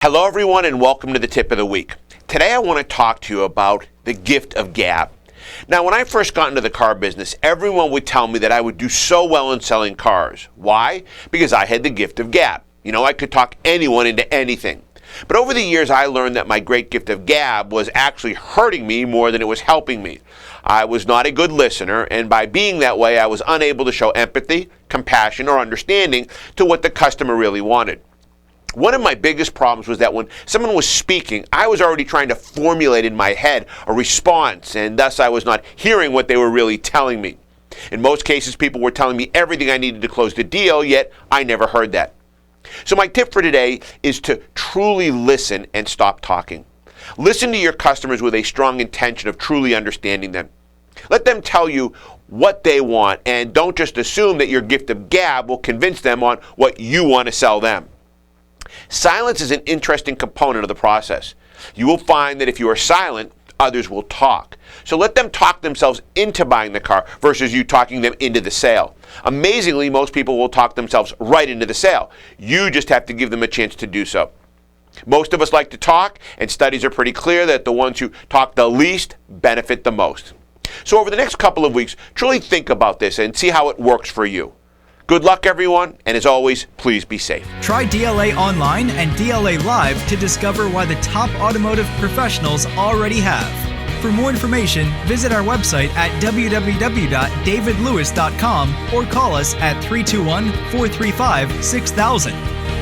Hello everyone and welcome to the tip of the week. Today I want to talk to you about the gift of gab. Now when I first got into the car business, everyone would tell me that I would do so well in selling cars. Why? Because I had the gift of gab. I could talk anyone into anything. But over the years I learned that my great gift of gab was actually hurting me more than it was helping me. I was not a good listener, and by being that way I was unable to show empathy, compassion, or understanding to what the customer really wanted. One of my biggest problems was that when someone was speaking, I was already trying to formulate in my head a response, and thus I was not hearing what they were really telling me. In most cases, people were telling me everything I needed to close the deal, yet I never heard that. So my tip for today is to truly listen and stop talking. Listen to your customers with a strong intention of truly understanding them. Let them tell you what they want, and don't just assume that your gift of gab will convince them on what you want to sell them. Silence is an interesting component of the process. You will find that if you are silent, others will talk. So let them talk themselves into buying the car versus you talking them into the sale. Amazingly, most people will talk themselves right into the sale. You just have to give them a chance to do so. Most of us like to talk, and studies are pretty clear that the ones who talk the least benefit the most. So over the next couple of weeks, truly think about this and see how it works for you. Good luck, everyone, and as always, please be safe. Try DLA Online and DLA Live to discover why the top automotive professionals already have. For more information, visit our website at www.davidlewis.com or call us at 321-435-6000.